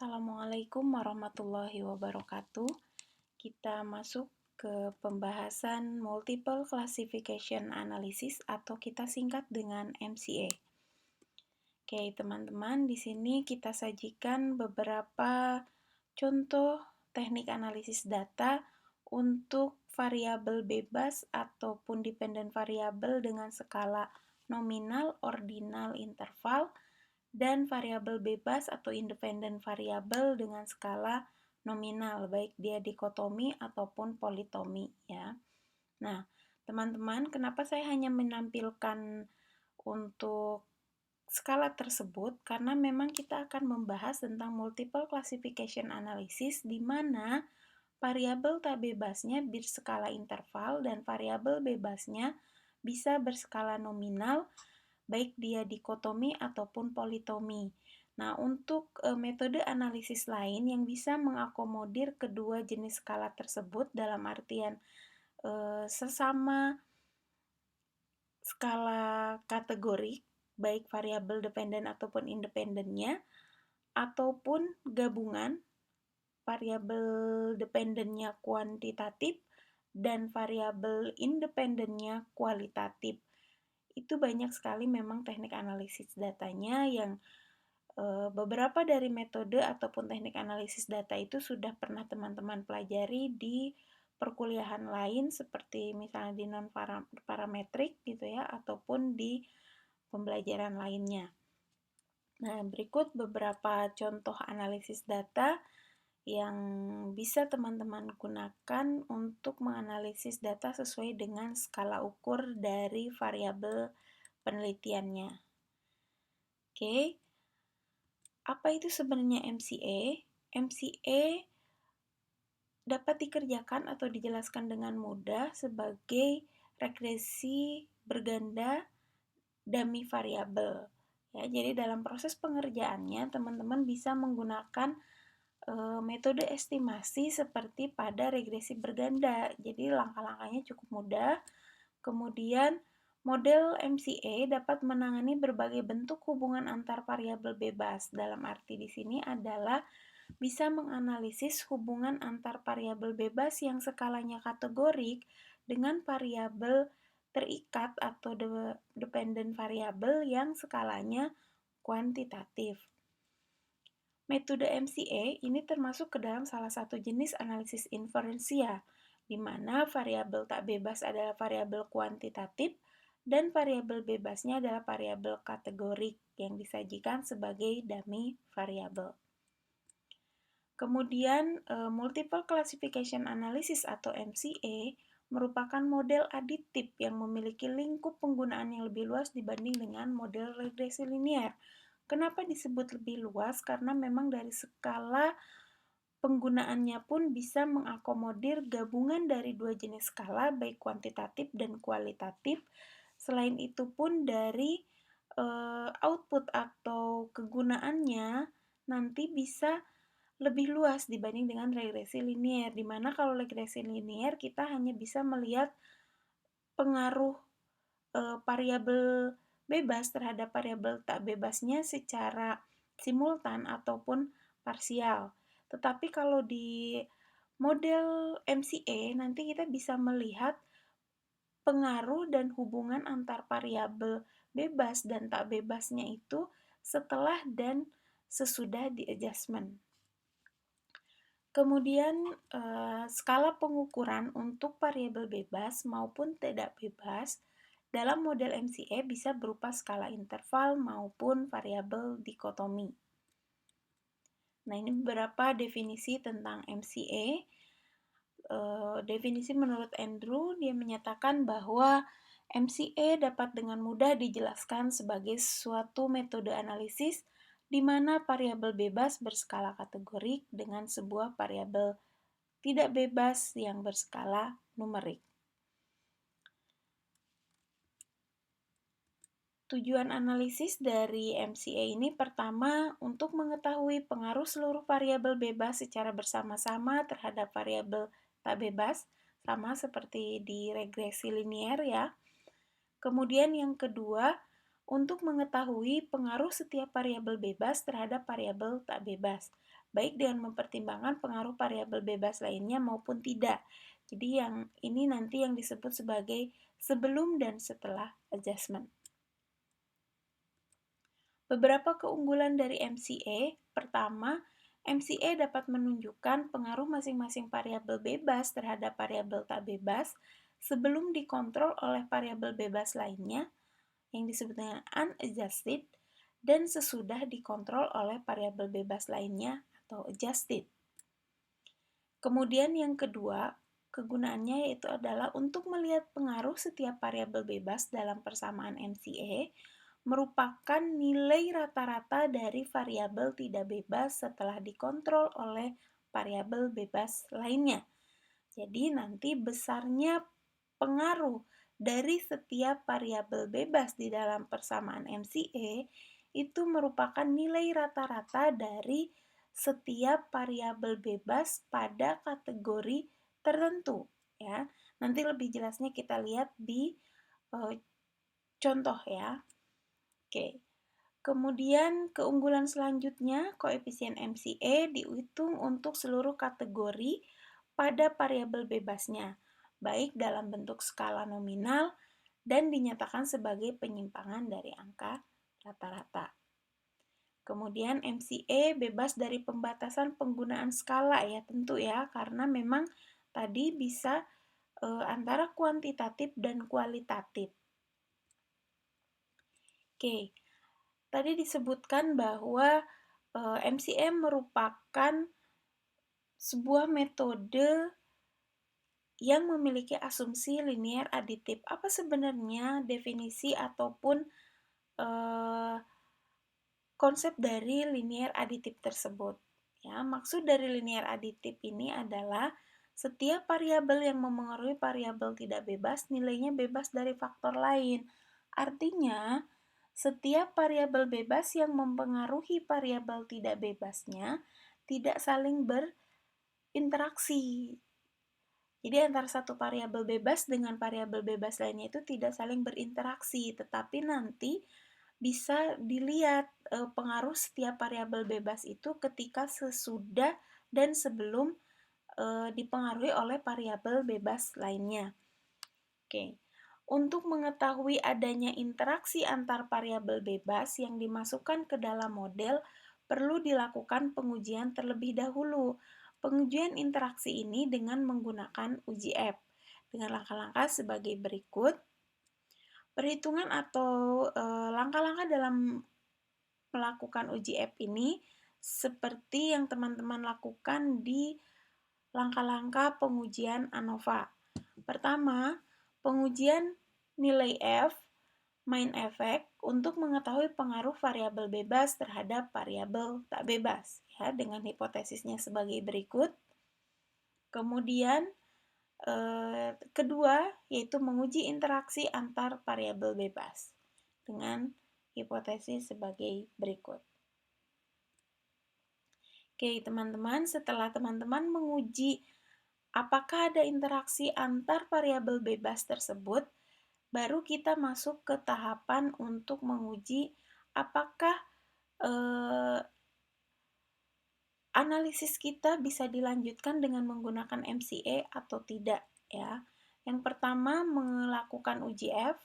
Assalamualaikum warahmatullahi wabarakatuh. Kita masuk ke pembahasan Multiple Classification Analysis atau kita singkat dengan MCA. Oke, teman-teman, di sini kita sajikan beberapa contoh teknik analisis data untuk variabel bebas ataupun dependent variabel dengan skala nominal, ordinal, interval, dan variabel bebas atau independent variabel dengan skala nominal, baik dia dikotomi ataupun politomi ya. Nah, teman-teman, kenapa saya hanya menampilkan untuk skala tersebut? Karena memang kita akan membahas tentang multiple classification analysis di mana variabel tak bebasnya berskala interval dan variabel bebasnya bisa berskala nominal, baik dia dikotomi ataupun politomi. Nah, untuk metode analisis lain yang bisa mengakomodir kedua jenis skala tersebut dalam artian sesama skala kategorik, baik variabel dependen ataupun independennya, ataupun gabungan variabel dependennya kuantitatif dan variabel independennya kualitatif. Itu banyak sekali memang teknik analisis datanya yang beberapa dari metode ataupun teknik analisis data itu sudah pernah teman-teman pelajari di perkuliahan lain seperti misalnya di non-parametrik gitu ya, ataupun di pembelajaran lainnya. Nah, berikut beberapa contoh analisis data yang bisa teman-teman gunakan untuk menganalisis data sesuai dengan skala ukur dari variabel penelitiannya. Oke, apa itu sebenarnya MCA? MCA dapat dikerjakan atau dijelaskan dengan mudah sebagai regresi berganda dummy variabel. Ya, jadi dalam proses pengerjaannya teman-teman bisa menggunakan metode estimasi seperti pada regresi berganda. Jadi langkah-langkahnya cukup mudah. Kemudian model MCA dapat menangani berbagai bentuk hubungan antar variabel bebas. Dalam arti di sini adalah bisa menganalisis hubungan antar variabel bebas yang skalanya kategorik dengan variabel terikat atau dependent variabel yang skalanya kuantitatif. Metode MCA ini termasuk ke dalam salah satu jenis analisis inferensia, di mana variabel tak bebas adalah variabel kuantitatif dan variabel bebasnya adalah variabel kategorik yang disajikan sebagai dummy variabel. Kemudian, Multiple Classification Analysis atau MCA merupakan model aditif yang memiliki lingkup penggunaan yang lebih luas dibanding dengan model regresi linear. Kenapa disebut lebih luas? Karena memang dari skala penggunaannya pun bisa mengakomodir gabungan dari dua jenis skala, baik kuantitatif dan kualitatif. Selain itu pun dari output atau kegunaannya nanti bisa lebih luas dibanding dengan regresi linear, di mana kalau regresi linear kita hanya bisa melihat pengaruh variabel bebas terhadap variabel tak bebasnya secara simultan ataupun parsial. Tetapi kalau di model MCA nanti kita bisa melihat pengaruh dan hubungan antar variabel bebas dan tak bebasnya itu setelah dan sesudah di adjustment. Kemudian skala pengukuran untuk variabel bebas maupun tidak bebas dalam model MCA bisa berupa skala interval maupun variabel dikotomi. Nah, ini beberapa definisi tentang MCA. Definisi menurut Andrew, dia menyatakan bahwa MCA dapat dengan mudah dijelaskan sebagai suatu metode analisis di mana variabel bebas berskala kategorik dengan sebuah variabel tidak bebas yang berskala numerik. Tujuan analisis dari MCA ini pertama untuk mengetahui pengaruh seluruh variabel bebas secara bersama-sama terhadap variabel tak bebas, sama seperti di regresi linear ya. Kemudian yang kedua, untuk mengetahui pengaruh setiap variabel bebas terhadap variabel tak bebas, baik dengan mempertimbangkan pengaruh variabel bebas lainnya maupun tidak. Jadi yang ini nanti yang disebut sebagai sebelum dan setelah adjustment. Beberapa keunggulan dari MCA. Pertama, MCA dapat menunjukkan pengaruh masing-masing variabel bebas terhadap variabel tak bebas sebelum dikontrol oleh variabel bebas lainnya yang disebut dengan unadjusted dan sesudah dikontrol oleh variabel bebas lainnya atau adjusted. Kemudian yang kedua, kegunaannya yaitu adalah untuk melihat pengaruh setiap variabel bebas dalam persamaan MCA merupakan nilai rata-rata dari variabel tidak bebas setelah dikontrol oleh variabel bebas lainnya. Jadi nanti besarnya pengaruh dari setiap variabel bebas di dalam persamaan MCA itu merupakan nilai rata-rata dari setiap variabel bebas pada kategori tertentu, ya. Nanti lebih jelasnya kita lihat di contoh, ya. Oke. Kemudian keunggulan selanjutnya, koefisien MCA dihitung untuk seluruh kategori pada variabel bebasnya, baik dalam bentuk skala nominal dan dinyatakan sebagai penyimpangan dari angka rata-rata. Kemudian MCA bebas dari pembatasan penggunaan skala, ya tentu ya, karena memang tadi bisa antara kuantitatif dan kualitatif. Oke, tadi disebutkan bahwa MCA merupakan sebuah metode yang memiliki asumsi linear aditif. Apa sebenarnya definisi ataupun konsep dari linear aditif tersebut? Ya, maksud dari linear aditif ini adalah setiap variabel yang memengaruhi variabel tidak bebas nilainya bebas dari faktor lain. Artinya, setiap variabel bebas yang mempengaruhi variabel tidak bebasnya tidak saling berinteraksi. Jadi antara satu variabel bebas dengan variabel bebas lainnya itu tidak saling berinteraksi, tetapi nanti bisa dilihat pengaruh setiap variabel bebas itu ketika sesudah dan sebelum dipengaruhi oleh variabel bebas lainnya. Oke. Untuk mengetahui adanya interaksi antar variabel bebas yang dimasukkan ke dalam model, perlu dilakukan pengujian terlebih dahulu. Pengujian interaksi ini dengan menggunakan uji F dengan langkah-langkah sebagai berikut. Perhitungan atau langkah-langkah dalam melakukan uji F ini seperti yang teman-teman lakukan di langkah-langkah pengujian ANOVA. Pertama, pengujian nilai F main effect untuk mengetahui pengaruh variabel bebas terhadap variabel tak bebas, ya, dengan hipotesisnya sebagai berikut. Kemudian kedua yaitu menguji interaksi antar variabel bebas dengan hipotesis sebagai berikut. Oke, teman-teman, setelah teman-teman menguji apakah ada interaksi antar variabel bebas tersebut, baru kita masuk ke tahapan untuk menguji apakah analisis kita bisa dilanjutkan dengan menggunakan MCA atau tidak, ya. Yang pertama, melakukan uji F,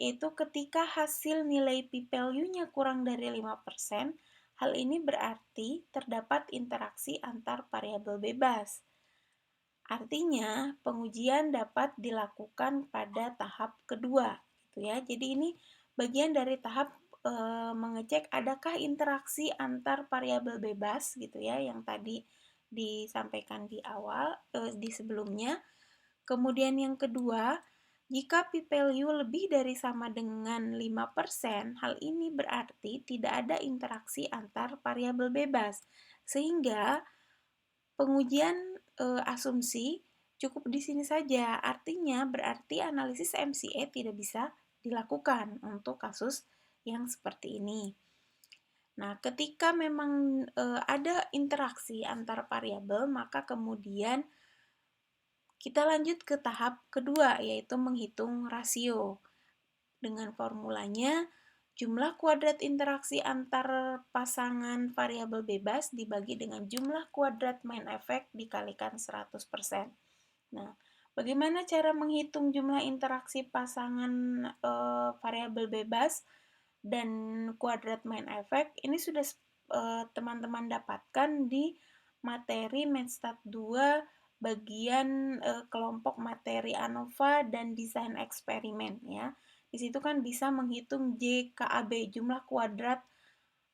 yaitu ketika hasil nilai p-value-nya kurang dari 5%, hal ini berarti terdapat interaksi antar variabel bebas. Artinya, pengujian dapat dilakukan pada tahap kedua, gitu ya. Jadi ini bagian dari tahap mengecek adakah interaksi antar variabel bebas, gitu ya, yang tadi disampaikan di awal, di sebelumnya. Kemudian yang kedua, jika p-value lebih dari sama dengan 5%, hal ini berarti tidak ada interaksi antar variabel bebas, sehingga pengujian asumsi cukup di sini saja. Artinya berarti analisis MCA tidak bisa dilakukan untuk kasus yang seperti ini. Nah, ketika memang ada interaksi antar variabel, maka kemudian kita lanjut ke tahap kedua, yaitu menghitung rasio. Dengan formulanya, Jumlah kuadrat interaksi antar pasangan variabel bebas dibagi dengan jumlah kuadrat main effect dikalikan 100%. Nah, bagaimana cara menghitung jumlah interaksi pasangan variabel bebas dan kuadrat main effect? Ini sudah teman-teman dapatkan di materi Menstat 2 bagian kelompok materi ANOVA dan desain eksperimen ya. Di situ kan bisa menghitung JKAB, jumlah kuadrat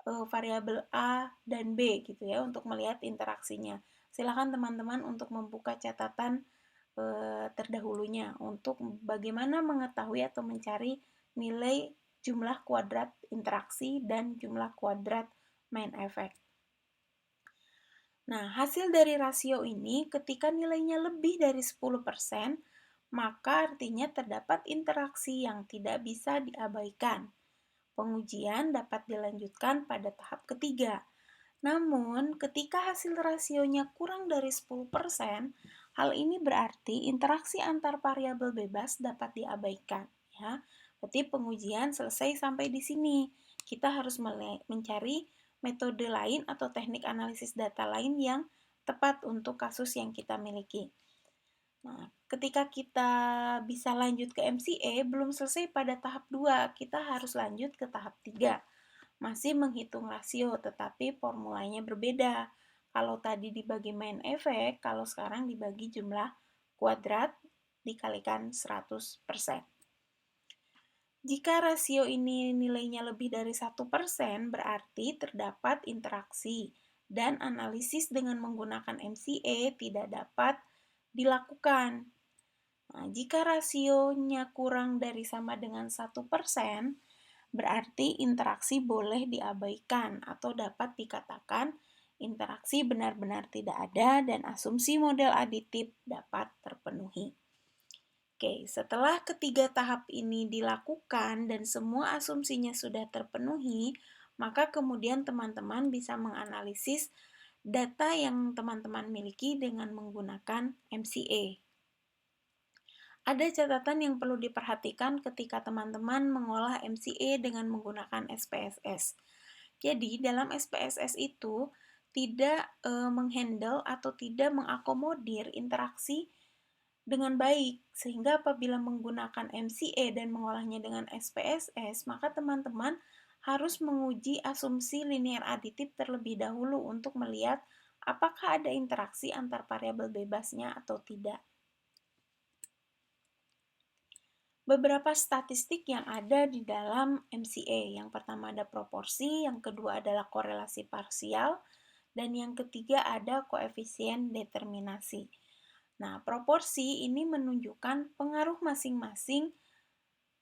variabel A dan B gitu ya untuk melihat interaksinya. Silakan teman-teman untuk membuka catatan terdahulunya untuk bagaimana mengetahui atau mencari nilai jumlah kuadrat interaksi dan jumlah kuadrat main effect. Nah, hasil dari rasio ini ketika nilainya lebih dari 10%, maka artinya terdapat interaksi yang tidak bisa diabaikan. Pengujian dapat dilanjutkan pada tahap ketiga. Namun, ketika hasil rasionya kurang dari 10%, hal ini berarti interaksi antar variabel bebas dapat diabaikan. Ya. Berarti pengujian selesai sampai di sini. Kita harus mencari metode lain atau teknik analisis data lain yang tepat untuk kasus yang kita miliki. Nah, ketika kita bisa lanjut ke MCA, belum selesai pada tahap 2, kita harus lanjut ke tahap 3. Masih menghitung rasio, tetapi formulanya berbeda. Kalau tadi dibagi main effect, kalau sekarang dibagi jumlah kuadrat dikalikan 100%. Jika rasio ini nilainya lebih dari 1%, berarti terdapat interaksi dan analisis dengan menggunakan MCA tidak dapat dilakukan. Nah, jika rasionya kurang dari sama dengan 1%, berarti interaksi boleh diabaikan atau dapat dikatakan interaksi benar-benar tidak ada dan asumsi model aditif dapat terpenuhi. Oke, setelah ketiga tahap ini dilakukan dan semua asumsinya sudah terpenuhi, maka kemudian teman-teman bisa menganalisis data yang teman-teman miliki dengan menggunakan MCA. Ada catatan yang perlu diperhatikan ketika teman-teman mengolah MCA dengan menggunakan SPSS. Jadi, dalam SPSS itu tidak menghandle atau tidak mengakomodir interaksi dengan baik, sehingga apabila menggunakan MCA dan mengolahnya dengan SPSS, maka teman-teman harus menguji asumsi linear aditif terlebih dahulu untuk melihat apakah ada interaksi antar variabel bebasnya atau tidak. Beberapa statistik yang ada di dalam MCA. Yang pertama ada proporsi, yang kedua adalah korelasi parsial, dan yang ketiga ada koefisien determinasi. Nah, proporsi ini menunjukkan pengaruh masing-masing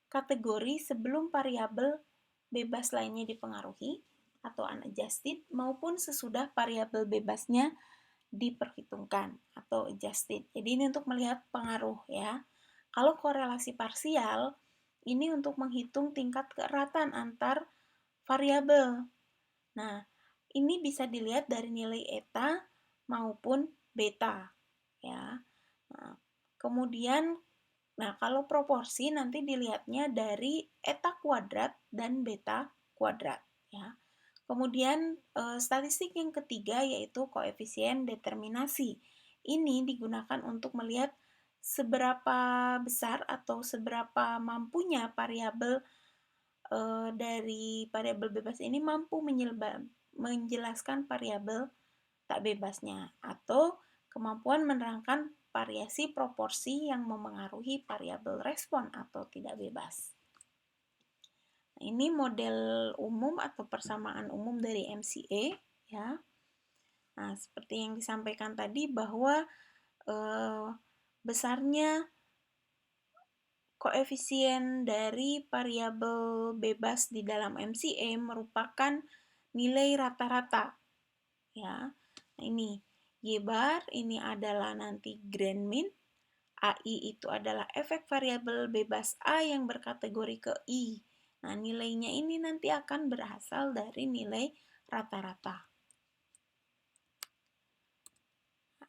kategori sebelum variabel bebas lainnya dipengaruhi atau unadjusted maupun sesudah variabel bebasnya diperhitungkan atau adjusted. Jadi ini untuk melihat pengaruh ya. Kalau korelasi parsial ini untuk menghitung tingkat keeratan antar variabel. Nah, ini bisa dilihat dari nilai eta maupun beta ya. Nah, kemudian kalau proporsi nanti dilihatnya dari eta kuadrat dan beta kuadrat ya. Kemudian statistik yang ketiga yaitu koefisien determinasi. Ini digunakan untuk melihat seberapa besar atau seberapa mampunya variabel dari variabel bebas ini mampu menjelaskan variabel tak bebasnya atau kemampuan menerangkan variasi proporsi yang memengaruhi variabel respon atau tidak bebas. Nah, ini model umum atau persamaan umum dari MCA ya. Nah, seperti yang disampaikan tadi bahwa besarnya koefisien dari variabel bebas di dalam MCA merupakan nilai rata-rata ya. Nah, ini Y bar ini adalah nanti grand mean, AI itu adalah efek variabel bebas A yang berkategori ke I. Nah, nilainya ini nanti akan berasal dari nilai rata-rata.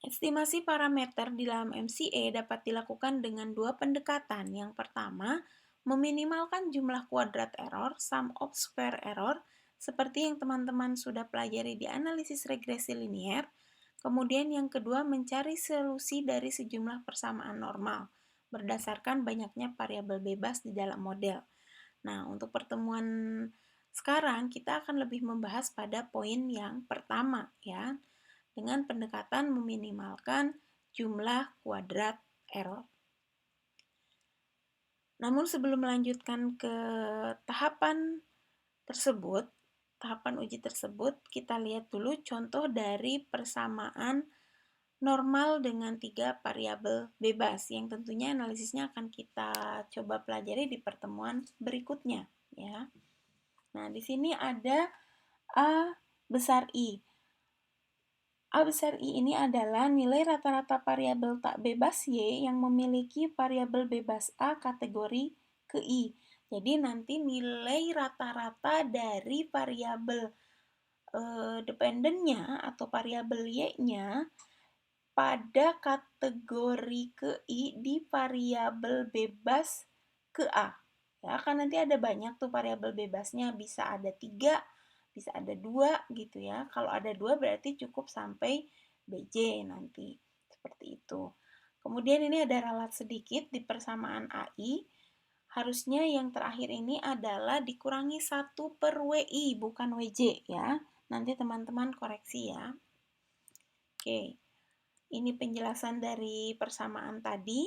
Estimasi parameter di dalam MCA dapat dilakukan dengan dua pendekatan. Yang pertama, Meminimalkan jumlah kuadrat error, sum of square error, seperti yang teman-teman sudah pelajari di analisis regresi linier. Kemudian yang kedua, mencari solusi dari sejumlah persamaan normal berdasarkan banyaknya variabel bebas di dalam model. Nah, untuk pertemuan sekarang kita akan lebih membahas pada poin yang pertama ya, dengan pendekatan meminimalkan jumlah kuadrat error. Namun sebelum melanjutkan ke tahapan tersebut, tahapan uji tersebut, kita lihat dulu contoh dari persamaan normal dengan 3 variabel bebas yang tentunya analisisnya akan kita coba pelajari di pertemuan berikutnya ya. Nah, di sini ada A besar I. A besar I ini adalah nilai rata-rata variabel tak bebas Y yang memiliki variabel bebas A kategori ke I. Jadi nanti nilai rata-rata dari variabel dependennya atau variabel Y-nya pada kategori ke I di variabel bebas ke A. Ya, kan nanti ada banyak tuh variabel bebasnya, bisa ada 3, bisa ada 2 gitu ya. Kalau ada 2 berarti cukup sampai BJ nanti. Seperti itu. Kemudian ini ada ralat sedikit di persamaan AI. Harusnya yang terakhir ini adalah dikurangi 1 per WI, bukan WJ ya. Nanti teman-teman koreksi ya. Oke. Ini penjelasan dari persamaan tadi.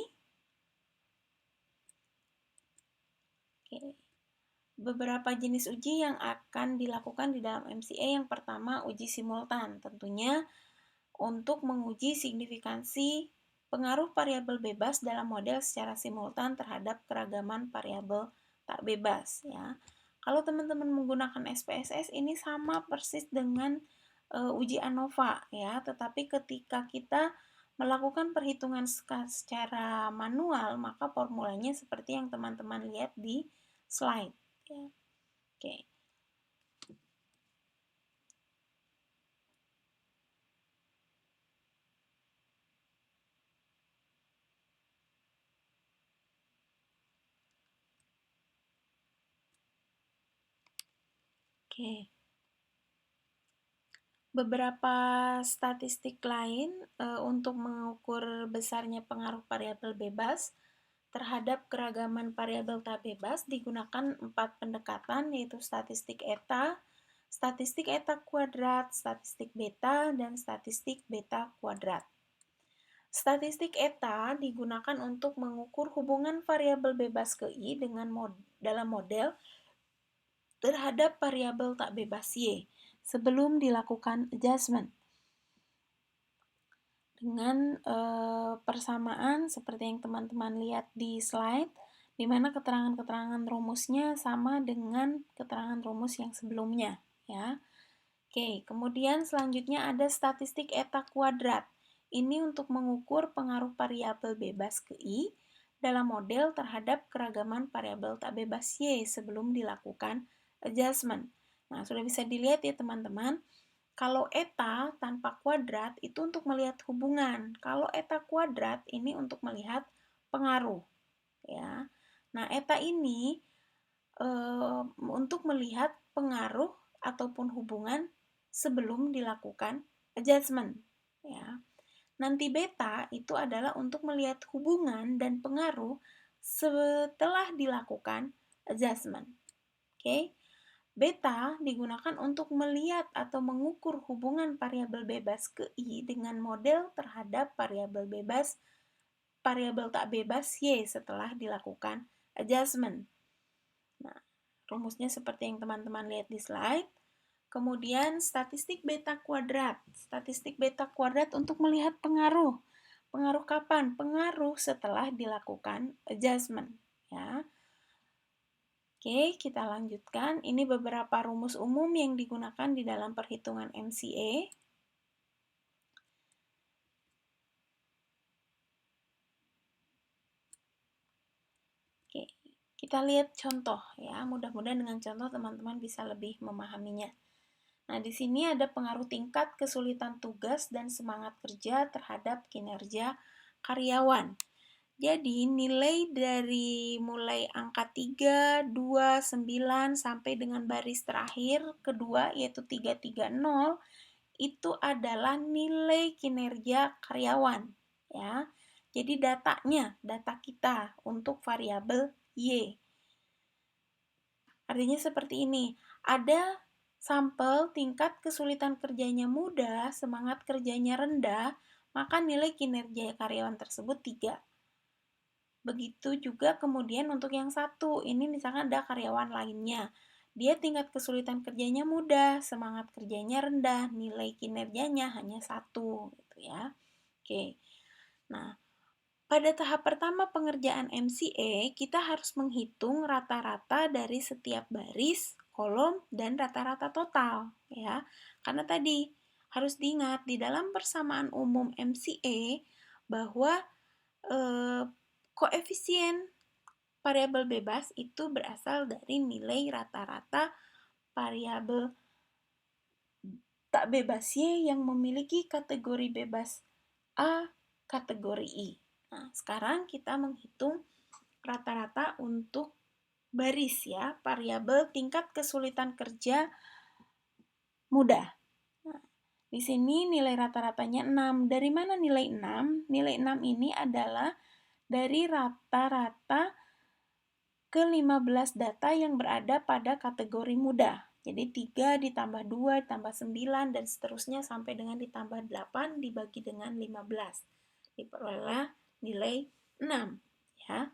Oke. Beberapa jenis uji yang akan dilakukan di dalam MCA. Yang pertama, uji simultan. Tentunya untuk menguji signifikansi pengaruh variabel bebas dalam model secara simultan terhadap keragaman variabel tak bebas ya. Kalau teman-teman menggunakan SPSS ini sama persis dengan uji ANOVA ya, tetapi ketika kita melakukan perhitungan secara manual, maka formulanya seperti yang teman-teman lihat di slide ya. Oke. Oke. Beberapa statistik lain untuk mengukur besarnya pengaruh variabel bebas terhadap keragaman variabel tak bebas digunakan 4 pendekatan, yaitu statistik eta kuadrat, statistik beta, dan statistik beta kuadrat. Statistik eta digunakan untuk mengukur hubungan variabel bebas ke I dengan dalam model terhadap variabel tak bebas Y sebelum dilakukan adjustment. Dengan persamaan seperti yang teman-teman lihat di slide, di mana keterangan-keterangan rumusnya sama dengan keterangan rumus yang sebelumnya ya. Oke, kemudian selanjutnya ada statistik eta kuadrat. Ini untuk mengukur pengaruh variabel bebas ke I dalam model terhadap keragaman variabel tak bebas Y sebelum dilakukan adjustment. Nah, sudah bisa dilihat ya teman-teman. Kalau eta tanpa kuadrat itu untuk melihat hubungan. Kalau eta kuadrat ini untuk melihat pengaruh. Ya. Nah, eta ini untuk melihat pengaruh ataupun hubungan sebelum dilakukan adjustment. Ya. Nanti beta itu adalah untuk melihat hubungan dan pengaruh setelah dilakukan adjustment. Oke. Beta digunakan untuk melihat atau mengukur hubungan variabel bebas ke I dengan model terhadap variabel tak bebas Y setelah dilakukan adjustment. Nah, rumusnya seperti yang teman-teman lihat di slide. Kemudian statistik beta kuadrat. Statistik beta kuadrat untuk melihat pengaruh. Pengaruh kapan? Pengaruh setelah dilakukan adjustment. Ya. Oke, kita lanjutkan. Ini beberapa rumus umum yang digunakan di dalam perhitungan MCA. Oke, kita lihat contoh ya. Mudah-mudahan dengan contoh teman-teman bisa lebih memahaminya. Nah, di sini ada pengaruh tingkat kesulitan tugas dan semangat kerja terhadap kinerja karyawan. Jadi nilai dari mulai angka 3, 2, 9 sampai dengan baris terakhir kedua yaitu 330 itu adalah nilai kinerja karyawan ya. Jadi data kita untuk variabel Y. Artinya seperti ini, ada sampel tingkat kesulitan kerjanya mudah, semangat kerjanya rendah, maka nilai kinerja karyawan tersebut 3. Begitu juga kemudian untuk yang satu, ini misalkan ada karyawan lainnya. Dia tingkat kesulitan kerjanya mudah, semangat kerjanya rendah, nilai kinerjanya hanya 1 gitu ya. Oke. Nah, pada tahap pertama pengerjaan MCA, kita harus menghitung rata-rata dari setiap baris, kolom, dan rata-rata total ya. Karena tadi harus diingat di dalam persamaan umum MCA bahwa koefisien variabel bebas itu berasal dari nilai rata-rata variabel tak bebas Y yang memiliki kategori bebas A, kategori I. Nah, sekarang kita menghitung rata-rata untuk baris ya, variabel tingkat kesulitan kerja mudah. Nah, di sini nilai rata-ratanya 6. Dari mana nilai 6? Nilai 6 ini adalah dari rata-rata ke-15 data yang berada pada kategori mudah. Jadi 3 ditambah 2 ditambah 9 dan seterusnya sampai dengan ditambah 8 dibagi dengan 15. Diperolehlah nilai 6 ya.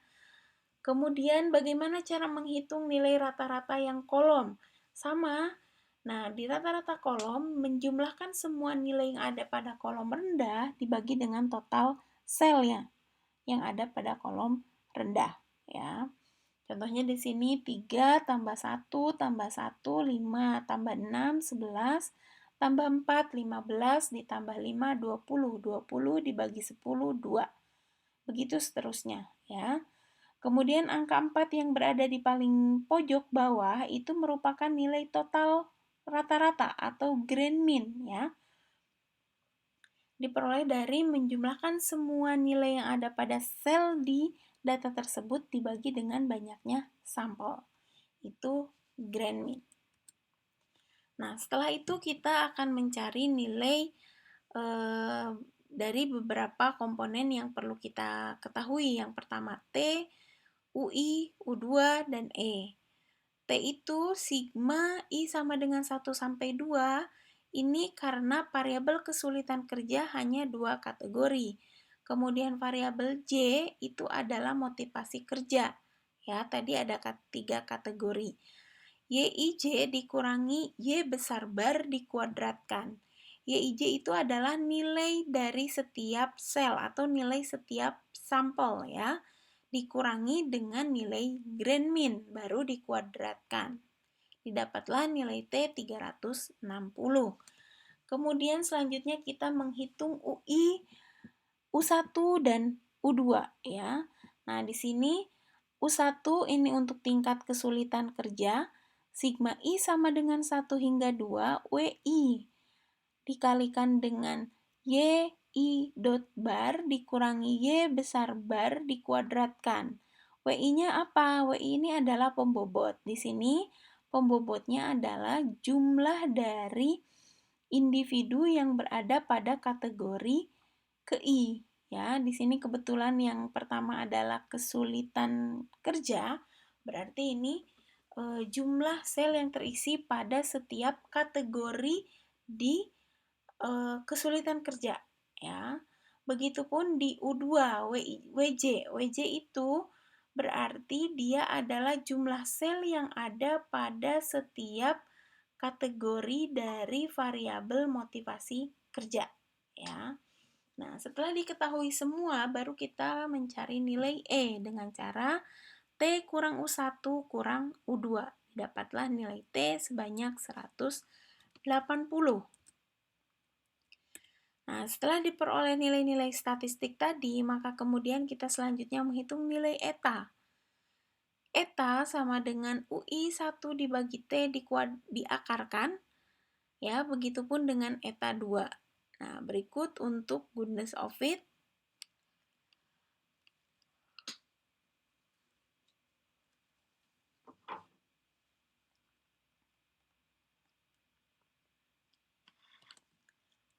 Kemudian bagaimana cara menghitung nilai rata-rata yang kolom? Sama. Nah, di rata-rata kolom menjumlahkan semua nilai yang ada pada kolom rendah dibagi dengan total selnya yang ada pada kolom rendah ya. Contohnya di sini 3 tambah 1 tambah 1 5 tambah 6 11 tambah 4 15 ditambah 5 20 20 dibagi 10 2. Begitu seterusnya ya. Kemudian angka 4 yang berada di paling pojok bawah itu merupakan nilai total rata-rata atau grand mean ya. Diperoleh dari menjumlahkan semua nilai yang ada pada sel di data tersebut dibagi dengan banyaknya sampel. Itu grand mean. Nah, setelah itu kita akan mencari nilai dari beberapa komponen yang perlu kita ketahui. Yang pertama T, UI, U2, dan E. T itu sigma I sama dengan 1 sampai 2. Ini karena variabel kesulitan kerja hanya 2 kategori. Kemudian variabel J itu adalah motivasi kerja. Ya, tadi ada 3 kategori. YIJ dikurangi Y besar bar dikuadratkan. YIJ itu adalah nilai dari setiap sel atau nilai setiap sampel ya. Dikurangi dengan nilai grand mean baru dikuadratkan. Didapatlah nilai T 360. Kemudian selanjutnya kita menghitung UI, U1 dan U2 ya. Nah, di sini U1 ini untuk tingkat kesulitan kerja, sigma I sama dengan 1 hingga 2 WI dikalikan dengan YI dot bar dikurangi Y besar bar dikuadratkan. WI-nya apa? WI ini adalah pembobot. Di sini pembobotnya adalah jumlah dari individu yang berada pada kategori ke-I. Ya, di sini kebetulan yang pertama adalah kesulitan kerja, berarti ini jumlah sel yang terisi pada setiap kategori di kesulitan kerja ya. Begitupun di U2 WJ. WJ itu berarti dia adalah jumlah sel yang ada pada setiap kategori dari variabel motivasi kerja ya. Nah, setelah diketahui semua baru kita mencari nilai E dengan cara T kurang U1 kurang U2. Dapatlah nilai T sebanyak 180. Nah, setelah diperoleh nilai-nilai statistik tadi, maka kemudian kita selanjutnya menghitung nilai eta. Eta sama dengan UI 1 dibagi T diakarkan, ya, begitupun dengan eta 2. Nah, berikut untuk goodness of it.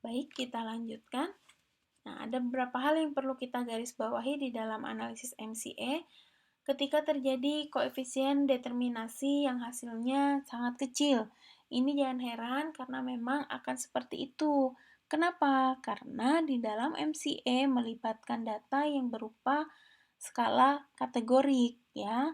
Baik, kita lanjutkan. Nah, ada beberapa hal yang perlu kita garis bawahi di dalam analisis MCA ketika terjadi koefisien determinasi yang hasilnya sangat kecil. Ini jangan heran karena memang akan seperti itu. Kenapa? Karena di dalam MCA melibatkan data yang berupa skala kategorik, ya.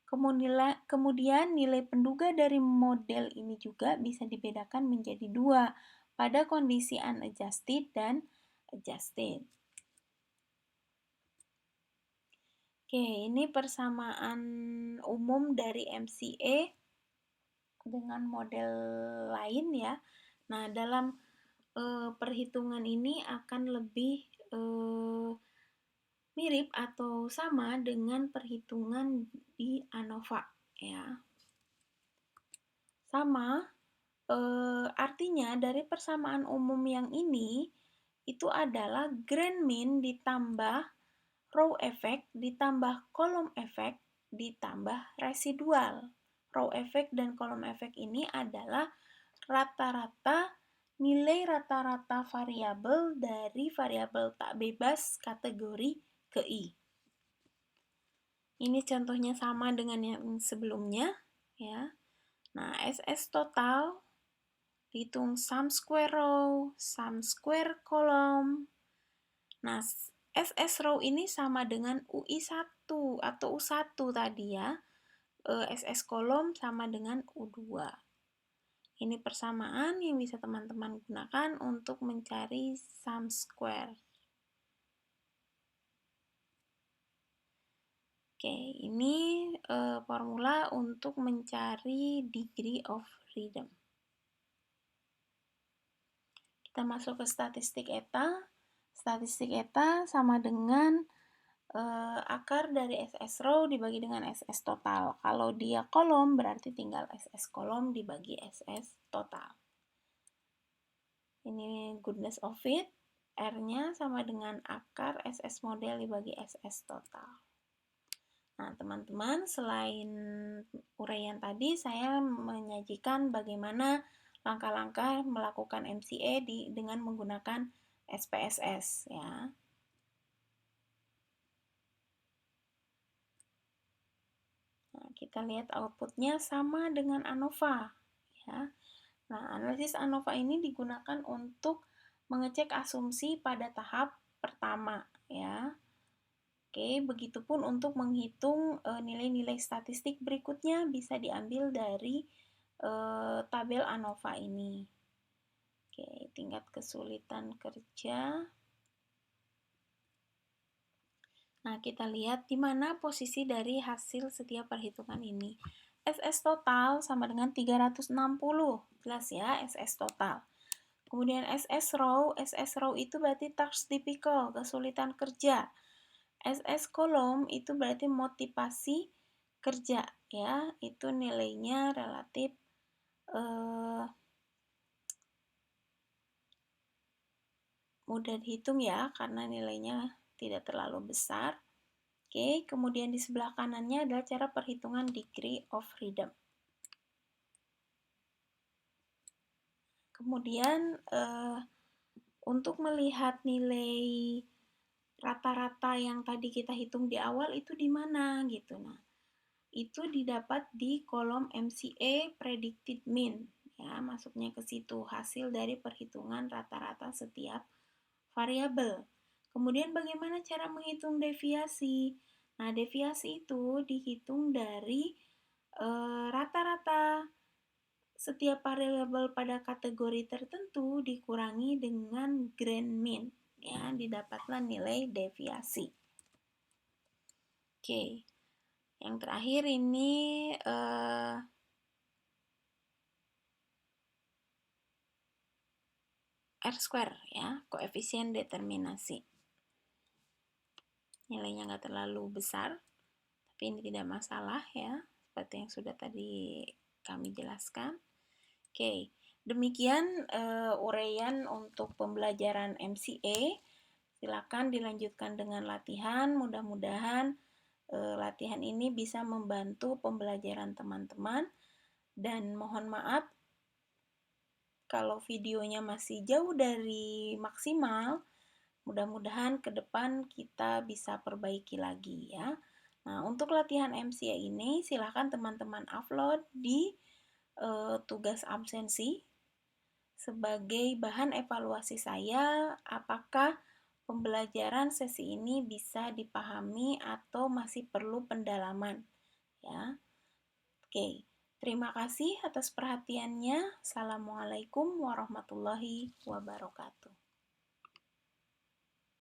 Kemudian nilai penduga dari model ini juga bisa dibedakan menjadi dua, pada kondisi unadjusted dan adjusted. Oke, ini persamaan umum dari MCA dengan model lain ya. Nah, dalam perhitungan ini akan lebih mirip atau sama dengan perhitungan di ANOVA ya. Sama, artinya dari persamaan umum yang ini itu adalah grand mean ditambah row effect ditambah kolom effect ditambah residual. Row effect dan kolom effect ini adalah rata-rata nilai rata-rata variabel dari variabel tak bebas kategori KI. Ini contohnya sama dengan yang sebelumnya ya. Nah, SS total hitung sum square row, sum square column. Nah, SS row ini sama dengan UI1 atau U1 tadi ya. SS kolom sama dengan U2. Ini persamaan yang bisa teman-teman gunakan untuk mencari sum square. Oke, ini formula untuk mencari degree of freedom. Kita masuk ke statistik eta. Statistik eta sama dengan akar dari SS row dibagi dengan SS total. Kalau dia kolom berarti tinggal SS kolom dibagi SS total. Ini goodness of it. R-nya sama dengan akar SS model dibagi SS total. Nah, teman-teman, selain uraian tadi, saya menyajikan bagaimana langkah-langkah melakukan MCA dengan menggunakan SPSS ya. Nah, kita lihat outputnya sama dengan ANOVA ya. Nah, analisis ANOVA ini digunakan untuk mengecek asumsi pada tahap pertama ya. Oke, begitupun untuk menghitung nilai-nilai statistik berikutnya bisa diambil dari tabel ANOVA ini. Oke, tingkat kesulitan kerja. Nah, kita lihat di mana posisi dari hasil setiap perhitungan ini. SS total sama dengan 360. Jelas ya, SS total. Kemudian SS row itu berarti task difficult, kesulitan kerja. SS kolom itu berarti motivasi kerja ya, itu nilainya relatif mudah dihitung ya karena nilainya tidak terlalu besar. Oke, kemudian di sebelah kanannya adalah cara perhitungan degree of freedom. Kemudian untuk melihat nilai rata-rata yang tadi kita hitung di awal itu di mana gitu. Nah, itu didapat di kolom MCA predicted mean ya, masuknya ke situ hasil dari perhitungan rata-rata setiap variabel. Kemudian bagaimana cara menghitung deviasi? Nah, deviasi itu dihitung dari rata-rata setiap variabel pada kategori tertentu dikurangi dengan grand mean ya, didapatlah nilai deviasi. Oke. Yang terakhir ini R-square ya, koefisien determinasi. Nilainya nggak terlalu besar, tapi ini tidak masalah ya, seperti yang sudah tadi kami jelaskan. Oke, demikian uraian untuk pembelajaran MCA. Silakan dilanjutkan dengan latihan, mudah-mudahan latihan ini bisa membantu pembelajaran teman-teman, dan mohon maaf kalau videonya masih jauh dari maksimal, mudah-mudahan ke depan kita bisa perbaiki lagi ya. Nah, untuk latihan MCA ini silahkan teman-teman upload di tugas absensi sebagai bahan evaluasi saya apakah pembelajaran sesi ini bisa dipahami atau masih perlu pendalaman ya. Oke, terima kasih atas perhatiannya. Assalamualaikum warahmatullahi wabarakatuh.